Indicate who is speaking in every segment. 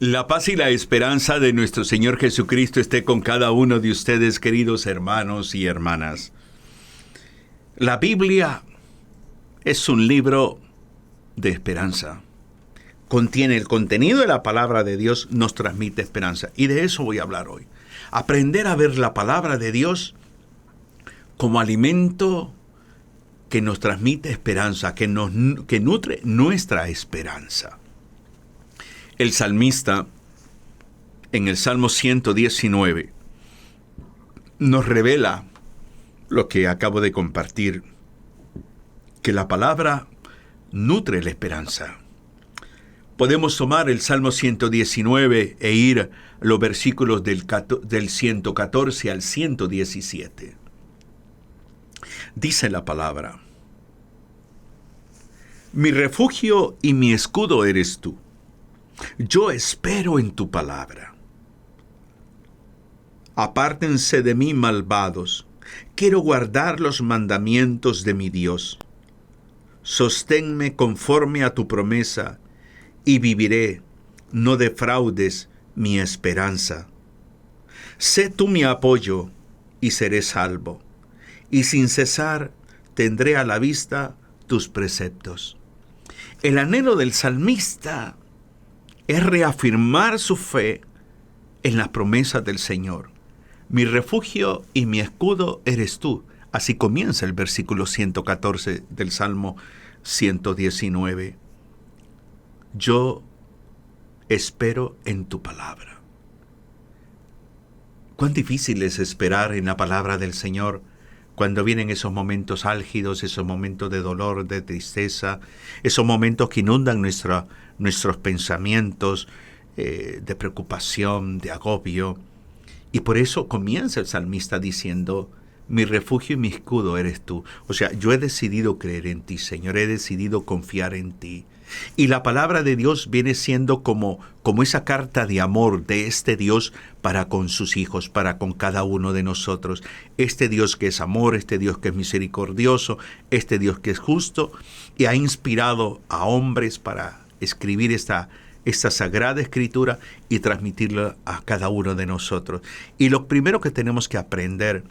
Speaker 1: La paz y la esperanza de nuestro Señor Jesucristo esté con cada uno de ustedes, queridos hermanos y hermanas. La Biblia es un libro de esperanza. Contiene el contenido de la palabra de Dios, nos transmite esperanza. Y de eso voy a hablar hoy. Aprender a ver la palabra de Dios como alimento que nos transmite esperanza, que nutre nuestra esperanza. El salmista, en el Salmo 119, nos revela lo que acabo de compartir, que la palabra nutre la esperanza. Podemos tomar el Salmo 119 e ir a los versículos del 114 al 117. Dice la palabra: Mi refugio y mi escudo eres tú. Yo espero en tu palabra. Apártense de mí, malvados. Quiero guardar los mandamientos de mi Dios. Sosténme conforme a tu promesa, y viviré. No defraudes mi esperanza. Sé tú mi apoyo, y seré salvo. Y sin cesar tendré a la vista tus preceptos. El anhelo del salmista es reafirmar su fe en las promesas del Señor. Mi refugio y mi escudo eres tú. Así comienza el versículo 114 del Salmo 119. Yo espero en tu palabra. Cuán difícil es esperar en la palabra del Señor cuando vienen esos momentos álgidos, esos momentos de dolor, de tristeza, esos momentos que inundan nuestros pensamientos, de preocupación, de agobio. Y por eso comienza el salmista diciendo: mi refugio y mi escudo eres tú. O sea, yo he decidido creer en ti, Señor, he decidido confiar en ti. Y la palabra de Dios viene siendo como esa carta de amor de este Dios para con sus hijos, para con cada uno de nosotros. Este Dios que es amor, este Dios que es misericordioso, este Dios que es justo, y ha inspirado a hombres para escribir esta sagrada escritura y transmitirla a cada uno de nosotros. Y lo primero que tenemos que aprender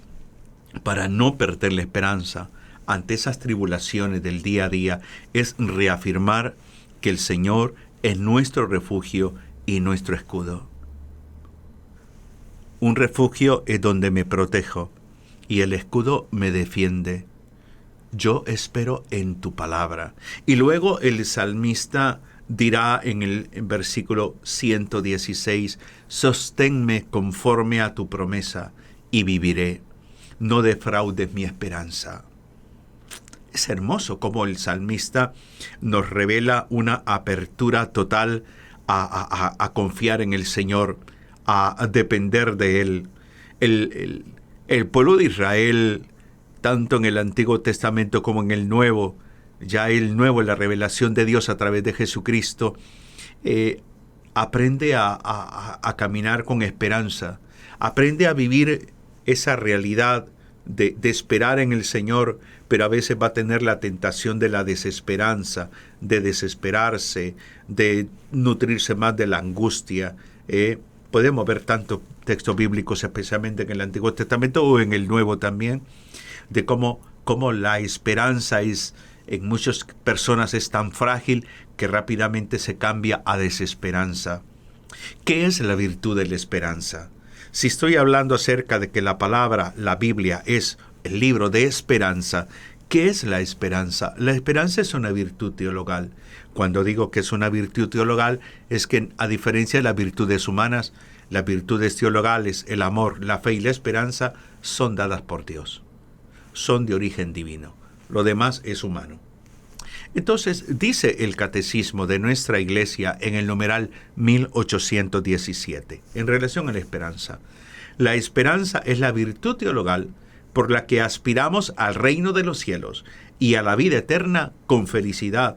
Speaker 1: para no perder la esperanza ante esas tribulaciones del día a día es reafirmar que el Señor es nuestro refugio y nuestro escudo. Un refugio es donde me protejo y el escudo me defiende. Yo espero en tu palabra. Y luego el salmista dirá en el versículo 116, sosténme conforme a tu promesa y viviré. No defraudes mi esperanza. Es hermoso cómo el salmista nos revela una apertura total a confiar en el Señor, a depender de Él. El pueblo de Israel, tanto en el Antiguo Testamento como en el Nuevo, ya el Nuevo, la revelación de Dios a través de Jesucristo, aprende a caminar con esperanza, aprende a vivir esa realidad de esperar en el Señor, pero a veces va a tener la tentación de la desesperanza, de desesperarse, de nutrirse más de la angustia. Podemos ver tantos textos bíblicos, especialmente en el Antiguo Testamento o en el Nuevo también, de cómo la esperanza en muchas personas es tan frágil que rápidamente se cambia a desesperanza. ¿Qué es la virtud de la esperanza? Si estoy hablando acerca de que la palabra, la Biblia, es el libro de esperanza, ¿qué es la esperanza? La esperanza es una virtud teologal. Cuando digo que es una virtud teologal, es que a diferencia de las virtudes humanas, las virtudes teologales, el amor, la fe y la esperanza, son dadas por Dios. Son de origen divino. Lo demás es humano. Entonces, dice el catecismo de nuestra iglesia en el numeral 1817, en relación a la esperanza. La esperanza es la virtud teologal por la que aspiramos al reino de los cielos y a la vida eterna con felicidad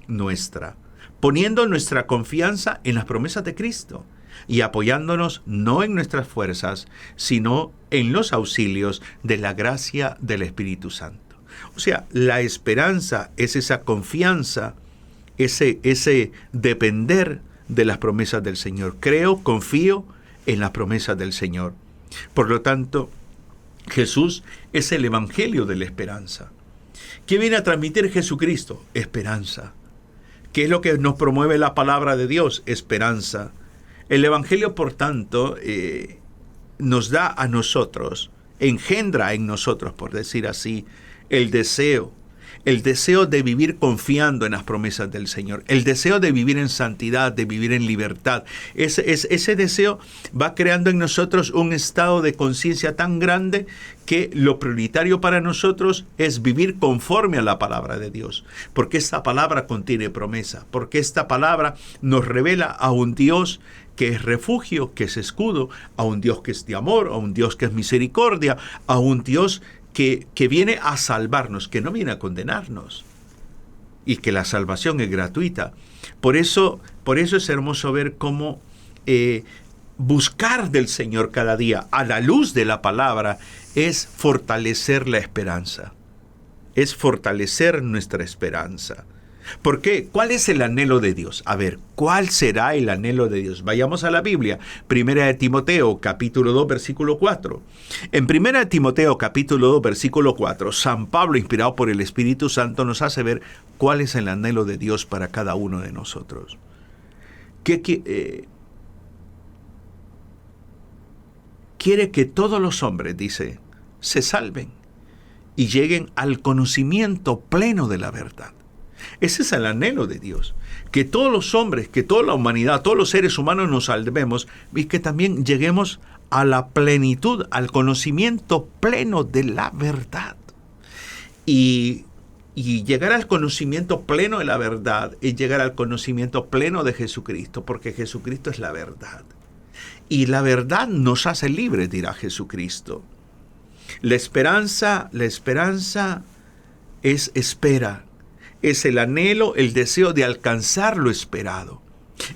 Speaker 1: nuestra, poniendo nuestra confianza en las promesas de Cristo y apoyándonos no en nuestras fuerzas, sino en los auxilios de la gracia del Espíritu Santo. O sea, la esperanza es esa confianza, ese depender de las promesas del Señor. Creo, confío en las promesas del Señor. Por lo tanto, Jesús es el evangelio de la esperanza. ¿Qué viene a transmitir Jesucristo? Esperanza. ¿Qué es lo que nos promueve la palabra de Dios? Esperanza. El evangelio, por tanto, nos da a nosotros, engendra en nosotros, por decir así, el deseo de vivir confiando en las promesas del Señor, el deseo de vivir en santidad, de vivir en libertad. Ese deseo va creando en nosotros un estado de conciencia tan grande que lo prioritario para nosotros es vivir conforme a la palabra de Dios, porque esta palabra contiene promesa, porque esta palabra nos revela a un Dios que es refugio, que es escudo, a un Dios que es de amor, a un Dios que es misericordia, a un Dios que viene a salvarnos, que no viene a condenarnos, y que la salvación es gratuita. Por eso es hermoso ver cómo buscar del Señor cada día a la luz de la palabra es fortalecer la esperanza, es fortalecer nuestra esperanza. ¿Por qué? ¿Cuál es el anhelo de Dios? A ver, ¿cuál será el anhelo de Dios? Vayamos a la Biblia. Primera de Timoteo, capítulo 2, versículo 4. En Primera de Timoteo, capítulo 2, versículo 4, San Pablo, inspirado por el Espíritu Santo, nos hace ver cuál es el anhelo de Dios para cada uno de nosotros. Quiere que todos los hombres, dice, se salven y lleguen al conocimiento pleno de la verdad. Ese es el anhelo de Dios, que todos los hombres, que toda la humanidad, todos los seres humanos nos salvemos y que también lleguemos a la plenitud, al conocimiento pleno de la verdad. Y llegar al conocimiento pleno de la verdad es llegar al conocimiento pleno de Jesucristo, porque Jesucristo es la verdad. Y la verdad nos hace libres, dirá Jesucristo. La esperanza es espera. Es el anhelo, el deseo de alcanzar lo esperado.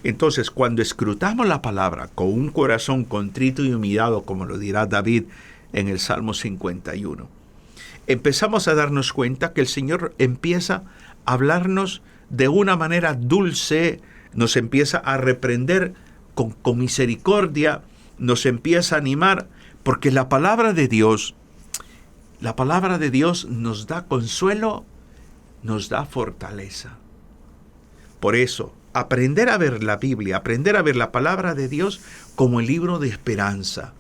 Speaker 1: Entonces, cuando escrutamos la palabra con un corazón contrito y humillado, como lo dirá David en el Salmo 51, empezamos a darnos cuenta que el Señor empieza a hablarnos de una manera dulce, nos empieza a reprender con misericordia, nos empieza a animar, porque la palabra de Dios nos da consuelo, nos da fortaleza. Por eso, aprender a ver la Biblia, aprender a ver la palabra de Dios como el libro de esperanza,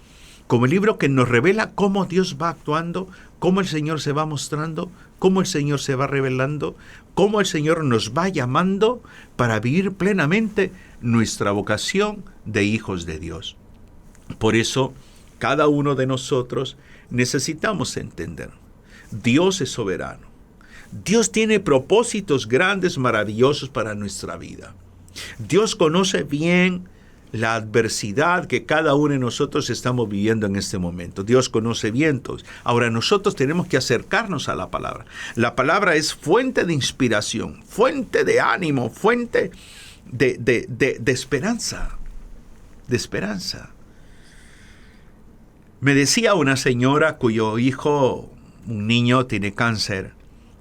Speaker 1: como el libro que nos revela cómo Dios va actuando, cómo el Señor se va mostrando, cómo el Señor se va revelando, cómo el Señor nos va llamando para vivir plenamente nuestra vocación de hijos de Dios. Por eso, cada uno de nosotros necesitamos entender, Dios es soberano. Dios tiene propósitos grandes, maravillosos para nuestra vida. Dios conoce bien la adversidad que cada uno de nosotros estamos viviendo en este momento. Dios conoce bien todo. Ahora nosotros tenemos que acercarnos a la palabra. La palabra es fuente de inspiración, fuente de ánimo, fuente de esperanza. De esperanza. Me decía una señora cuyo hijo, un niño, tiene cáncer.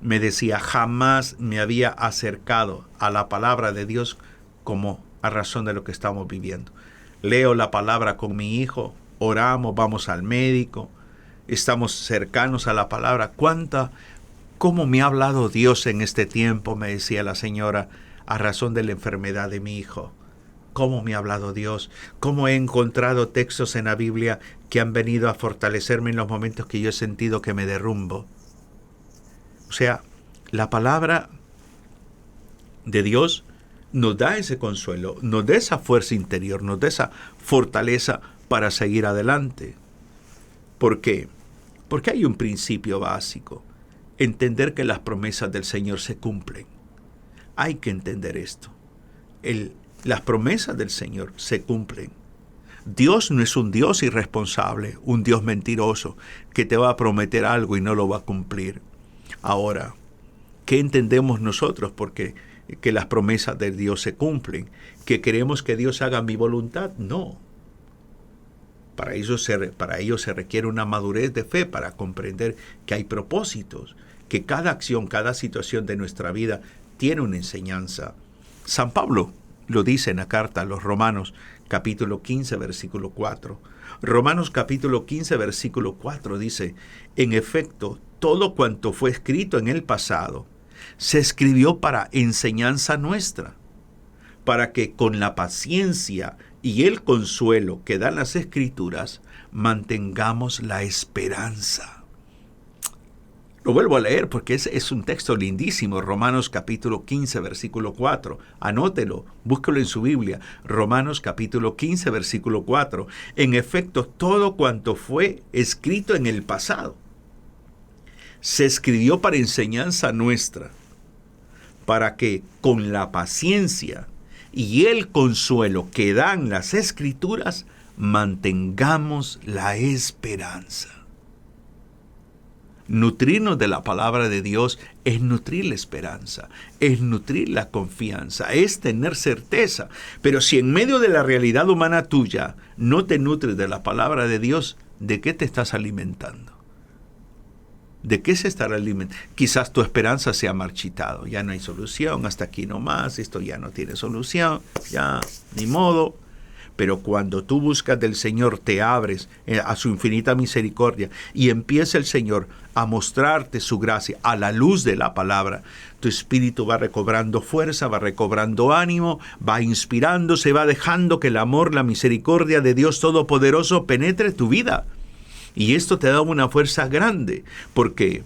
Speaker 1: Me decía, jamás me había acercado a la palabra de Dios como a razón de lo que estamos viviendo. Leo la palabra con mi hijo, oramos, vamos al médico, estamos cercanos a la palabra. ¿Cómo me ha hablado Dios en este tiempo? Me decía la señora, a razón de la enfermedad de mi hijo. ¿Cómo me ha hablado Dios? ¿Cómo he encontrado textos en la Biblia que han venido a fortalecerme en los momentos que yo he sentido que me derrumbo? O sea, la palabra de Dios nos da ese consuelo, nos da esa fuerza interior, nos da esa fortaleza para seguir adelante. ¿Por qué? Porque hay un principio básico, entender que las promesas del Señor se cumplen. Hay que entender esto. Las promesas del Señor se cumplen. Dios no es un Dios irresponsable, un Dios mentiroso, que te va a prometer algo y no lo va a cumplir. Ahora, ¿qué entendemos nosotros? Porque que las promesas de Dios se cumplen. ¿Que queremos que Dios haga mi voluntad? No. Para ello se requiere una madurez de fe para comprender que hay propósitos, que cada acción, cada situación de nuestra vida tiene una enseñanza. San Pablo lo dice en la carta a los Romanos, capítulo 15, versículo 4. Romanos capítulo 15, versículo 4 dice, en efecto, todo cuanto fue escrito en el pasado se escribió para enseñanza nuestra, para que con la paciencia y el consuelo que dan las Escrituras mantengamos la esperanza. Lo vuelvo a leer porque es un texto lindísimo, Romanos capítulo 15, versículo 4. Anótelo, búsquelo en su Biblia. Romanos capítulo 15, versículo 4. En efecto, todo cuanto fue escrito en el pasado se escribió para enseñanza nuestra, para que con la paciencia y el consuelo que dan las Escrituras mantengamos la esperanza. Nutrirnos de la palabra de Dios es nutrir la esperanza, es nutrir la confianza, es tener certeza. Pero si en medio de la realidad humana tuya no te nutres de la palabra de Dios, ¿de qué te estás alimentando? ¿De qué se estará alimentando? Quizás tu esperanza se ha marchitado, ya no hay solución, hasta aquí nomás, esto ya no tiene solución, ya ni modo. Pero cuando tú buscas del Señor, te abres a su infinita misericordia y empieza el Señor a mostrarte su gracia a la luz de la palabra, tu espíritu va recobrando fuerza, va recobrando ánimo, va inspirándose, va dejando que el amor, la misericordia de Dios Todopoderoso penetre tu vida. Y esto te da una fuerza grande, porque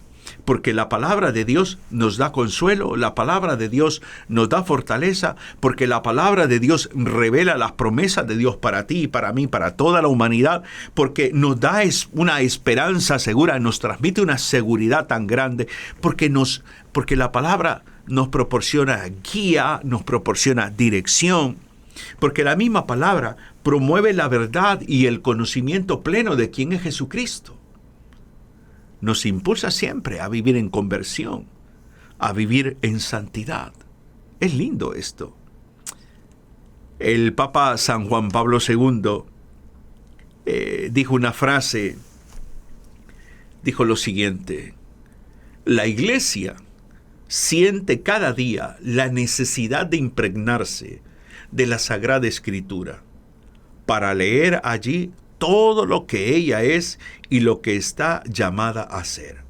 Speaker 1: la palabra de Dios nos da consuelo, la palabra de Dios nos da fortaleza, porque la palabra de Dios revela las promesas de Dios para ti y para mí, para toda la humanidad, porque nos da una esperanza segura, nos transmite una seguridad tan grande, porque la palabra nos proporciona guía, nos proporciona dirección, porque la misma palabra promueve la verdad y el conocimiento pleno de quién es Jesucristo. Nos impulsa siempre a vivir en conversión, a vivir en santidad. Es lindo esto. El Papa San Juan Pablo II dijo una frase, dijo lo siguiente: la Iglesia siente cada día la necesidad de impregnarse de la Sagrada Escritura para leer allí todo lo que ella es y lo que está llamada a ser.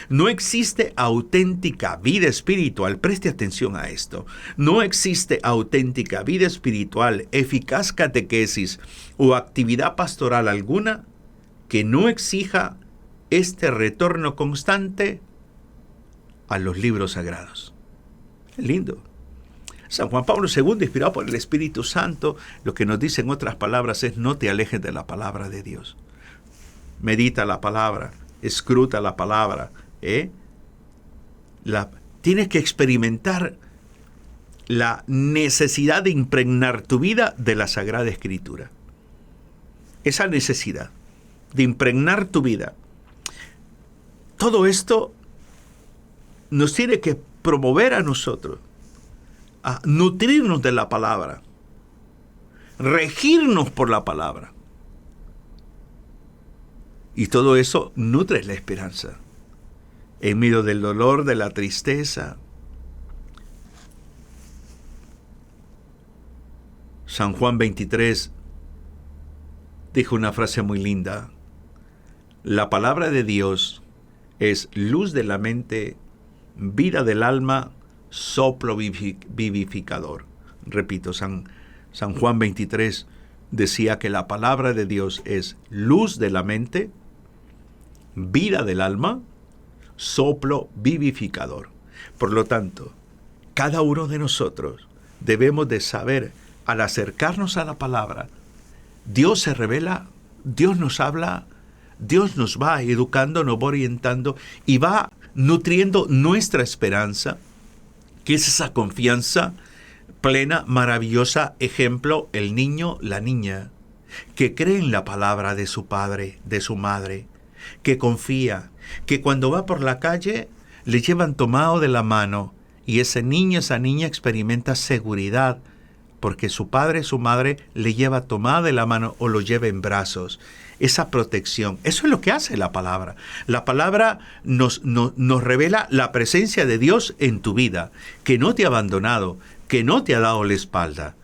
Speaker 1: No existe auténtica vida espiritual, preste atención a esto, no existe auténtica vida espiritual, eficaz catequesis o actividad pastoral alguna que no exija este retorno constante a los libros sagrados. Lindo. San Juan Pablo II, inspirado por el Espíritu Santo, lo que nos dice en otras palabras es: no te alejes de la palabra de Dios. Medita la palabra, escruta la palabra. Tienes que experimentar la necesidad de impregnar tu vida de la Sagrada Escritura. Esa necesidad de impregnar tu vida. Todo esto nos tiene que promover a nosotros a nutrirnos de la palabra, regirnos por la palabra. Y todo eso nutre la esperanza. En medio del dolor, de la tristeza. San Juan 23 dijo una frase muy linda: la palabra de Dios es luz de la mente, vida del alma, soplo vivificador. Repito, San Juan 23 decía que la palabra de Dios es luz de la mente, vida del alma, soplo vivificador. Por lo tanto, cada uno de nosotros debemos de saber, al acercarnos a la palabra, Dios se revela, Dios nos habla, Dios nos va educando, nos va orientando y va nutriendo nuestra esperanza, que es esa confianza plena, maravillosa. Ejemplo, el niño, la niña, que cree en la palabra de su padre, de su madre, que confía, que cuando va por la calle le llevan tomado de la mano y ese niño, esa niña experimenta seguridad porque su padre, su madre le lleva tomada de la mano o lo lleva en brazos. Esa protección, eso es lo que hace la palabra. La palabra nos revela la presencia de Dios en tu vida, que no te ha abandonado, que no te ha dado la espalda,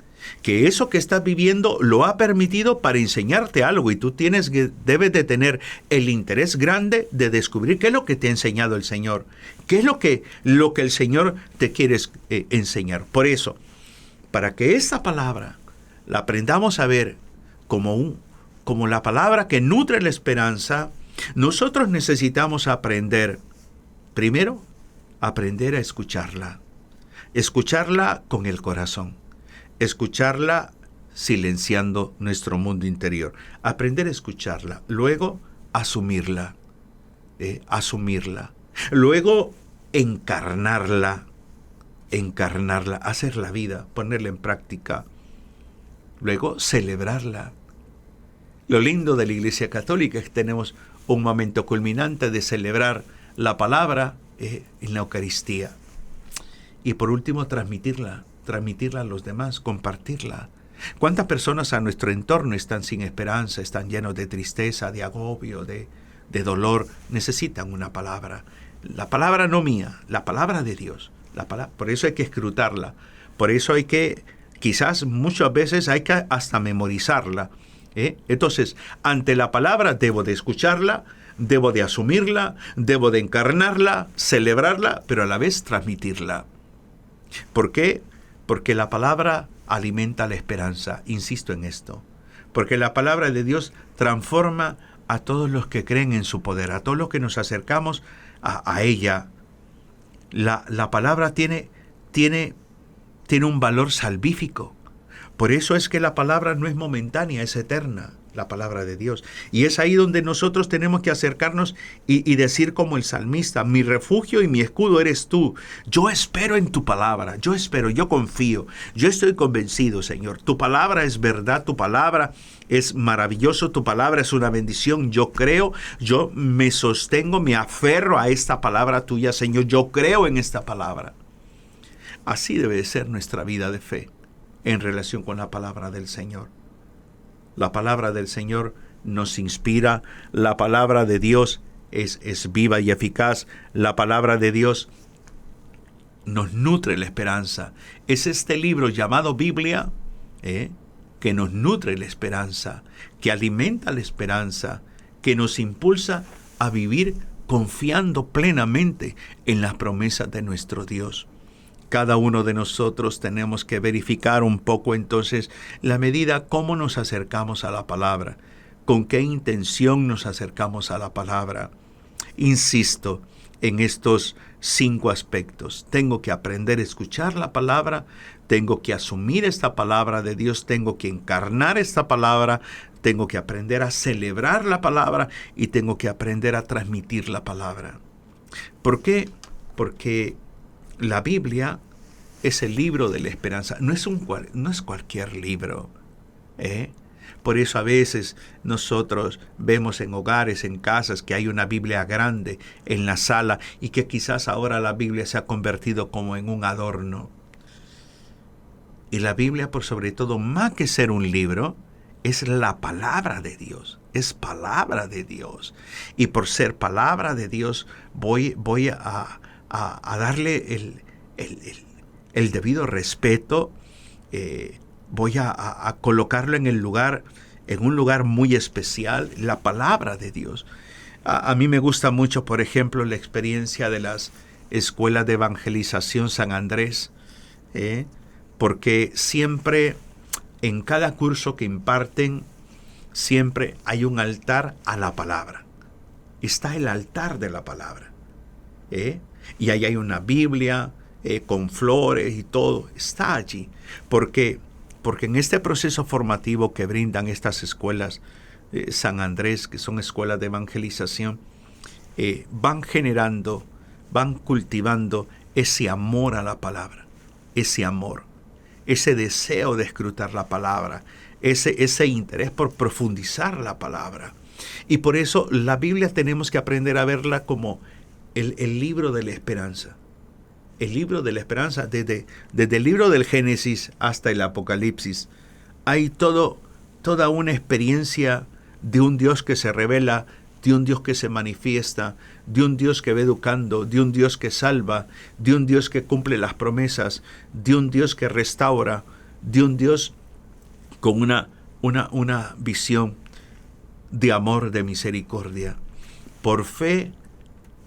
Speaker 1: que eso que estás viviendo lo ha permitido para enseñarte algo, y tú debes de tener el interés grande de descubrir qué es lo que te ha enseñado el Señor, qué es lo que el Señor te quiere enseñar. Por eso, para que esta palabra la aprendamos a ver como la palabra que nutre la esperanza, nosotros necesitamos aprender, primero, aprender a escucharla con el corazón, escucharla silenciando nuestro mundo interior, aprender a escucharla, luego asumirla, luego encarnarla, hacer la vida, ponerla en práctica, luego celebrarla. Lo lindo de la Iglesia Católica es que tenemos un momento culminante de celebrar la palabra en la Eucaristía. Y por último, transmitirla a los demás, compartirla. ¿Cuántas personas a nuestro entorno están sin esperanza, están llenos de tristeza, de agobio, de dolor? Necesitan una palabra. La palabra no mía, la palabra de Dios. Por eso hay que escrutarla. Por eso hay que, quizás muchas veces hay que hasta memorizarla. Entonces, ante la palabra debo de escucharla, debo de asumirla, debo de encarnarla, celebrarla, pero a la vez transmitirla. ¿Por qué? Porque la palabra alimenta la esperanza, insisto en esto. Porque la palabra de Dios transforma a todos los que creen en su poder, a todos los que nos acercamos a ella. La palabra tiene un valor salvífico. Por eso es que la palabra no es momentánea, es eterna, la palabra de Dios. Y es ahí donde nosotros tenemos que acercarnos y decir como el salmista: mi refugio y mi escudo eres tú. Yo espero en tu palabra, yo confío, yo estoy convencido, Señor. Tu palabra es verdad, tu palabra es maravilloso, tu palabra es una bendición. Yo creo, yo me sostengo, me aferro a esta palabra tuya, Señor. Yo creo en esta palabra. Así debe ser nuestra vida de fe en relación con la palabra del Señor. La palabra del Señor nos inspira, la palabra de Dios es viva y eficaz, la palabra de Dios nos nutre la esperanza. Es este libro llamado Biblia que nos nutre la esperanza, que alimenta la esperanza, que nos impulsa a vivir confiando plenamente en las promesas de nuestro Dios. Cada uno de nosotros tenemos que verificar un poco entonces la medida cómo nos acercamos a la palabra, con qué intención nos acercamos a la palabra. Insisto en estos 5 aspectos. Tengo que aprender a escuchar la palabra, tengo que asumir esta palabra de Dios, tengo que encarnar esta palabra, tengo que aprender a celebrar la palabra y tengo que aprender a transmitir la palabra. ¿Por qué? Porque la Biblia es el libro de la esperanza, no es cualquier libro. Por eso a veces nosotros vemos en hogares, en casas, que hay una Biblia grande en la sala y que quizás ahora la Biblia se ha convertido como en un adorno. Y la Biblia, por sobre todo, más que ser un libro, es la palabra de Dios, es palabra de Dios. Y por ser palabra de Dios voy a darle el debido respeto, voy a colocarlo en un lugar muy especial, la palabra de Dios. A mí me gusta mucho, por ejemplo, la experiencia de las escuelas de evangelización San Andrés, porque siempre, en cada curso que imparten, siempre hay un altar a la palabra. Está el altar de la palabra. Y ahí hay una Biblia con flores y todo, está allí, porque en este proceso formativo que brindan estas escuelas San Andrés, que son escuelas de evangelización, van generando, van cultivando ese amor a la palabra, ese amor, ese deseo de escrutar la palabra, ese interés por profundizar la palabra. Y por eso la Biblia tenemos que aprender a verla como el libro de la esperanza. El libro de la esperanza, desde el libro del Génesis hasta el Apocalipsis, hay toda una experiencia de un Dios que se revela de un Dios que se manifiesta, de un Dios que va educando, de un Dios que salva, de un Dios que cumple las promesas, de un Dios que restaura, de un Dios con una visión de amor, de misericordia. Por fe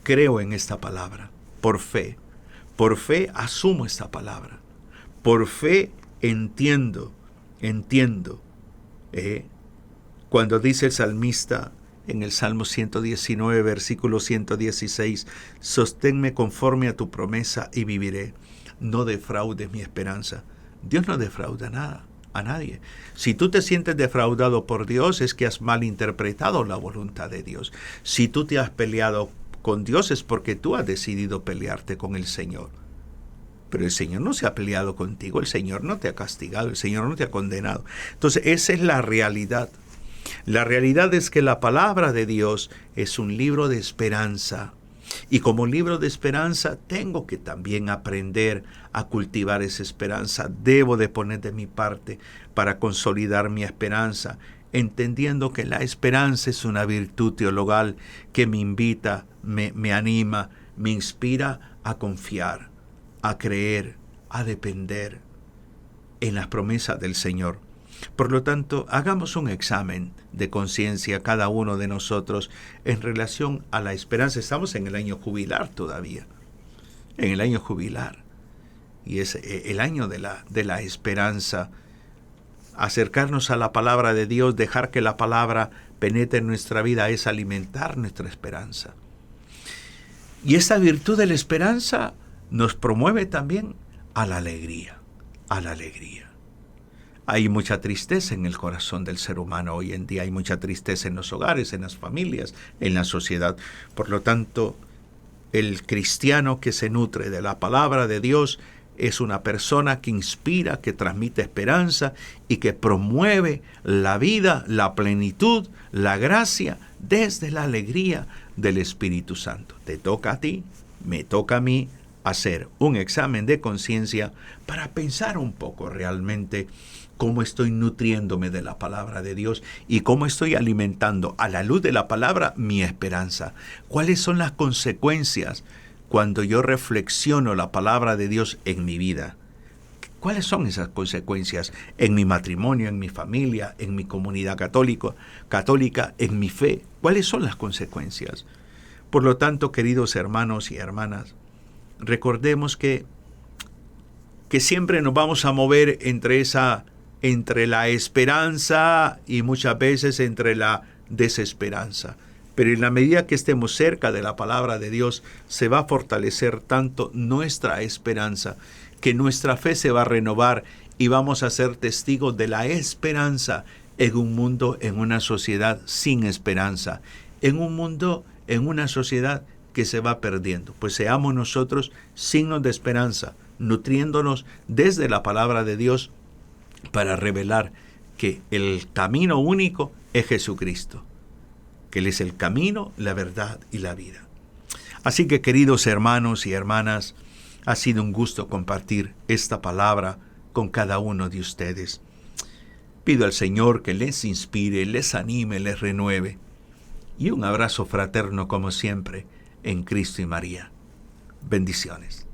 Speaker 1: creo en esta palabra, por fe asumo esta palabra, por fe entiendo, cuando dice el salmista en el Salmo 119, versículo 116, sosténme conforme a tu promesa y viviré, no defraudes mi esperanza. Dios no defrauda nada, a nadie. Si tú te sientes defraudado por Dios, es que has malinterpretado la voluntad de Dios. Si tú te has peleado con Dios, es porque tú has decidido pelearte con el Señor. Pero el Señor no se ha peleado contigo, el Señor no te ha castigado, el Señor no te ha condenado. Entonces, esa es la realidad. La realidad es que la palabra de Dios es un libro de esperanza. Y como libro de esperanza, tengo que también aprender a cultivar esa esperanza. Debo de poner de mi parte para consolidar mi esperanza, entendiendo que la esperanza es una virtud teologal que me invita, me anima, me inspira a confiar, a creer, a depender en las promesas del Señor. Por lo tanto, hagamos un examen de conciencia cada uno de nosotros en relación a la esperanza. Estamos en el año jubilar todavía, en el año jubilar, y es el año de la esperanza. Acercarnos a la palabra de Dios, dejar que la palabra penetre en nuestra vida, es alimentar nuestra esperanza. Y esta virtud de la esperanza nos promueve también a la alegría, a la alegría. Hay mucha tristeza en el corazón del ser humano hoy en día, hay mucha tristeza en los hogares, en las familias, en la sociedad. Por lo tanto, el cristiano que se nutre de la palabra de Dios es una persona que inspira, que transmite esperanza y que promueve la vida, la plenitud, la gracia desde la alegría del Espíritu Santo. Te toca a ti, me toca a mí hacer un examen de conciencia para pensar un poco realmente cómo estoy nutriéndome de la palabra de Dios y cómo estoy alimentando a la luz de la palabra mi esperanza. ¿Cuáles son las consecuencias cuando yo reflexiono la palabra de Dios en mi vida? ¿Cuáles son esas consecuencias en mi matrimonio, en mi familia, en mi comunidad católica, en mi fe? ¿Cuáles son las consecuencias? Por lo tanto, queridos hermanos y hermanas, recordemos que siempre nos vamos a mover entre la esperanza y muchas veces entre la desesperanza. Pero en la medida que estemos cerca de la palabra de Dios, se va a fortalecer tanto nuestra esperanza, que nuestra fe se va a renovar y vamos a ser testigos de la esperanza en un mundo, en una sociedad sin esperanza, en un mundo, en una sociedad que se va perdiendo. Pues seamos nosotros signos de esperanza, nutriéndonos desde la palabra de Dios para revelar que el camino único es Jesucristo, que Él es el camino, la verdad y la vida. Así que, queridos hermanos y hermanas, ha sido un gusto compartir esta palabra con cada uno de ustedes. Pido al Señor que les inspire, les anime, les renueve. Y un abrazo fraterno como siempre en Cristo y María. Bendiciones.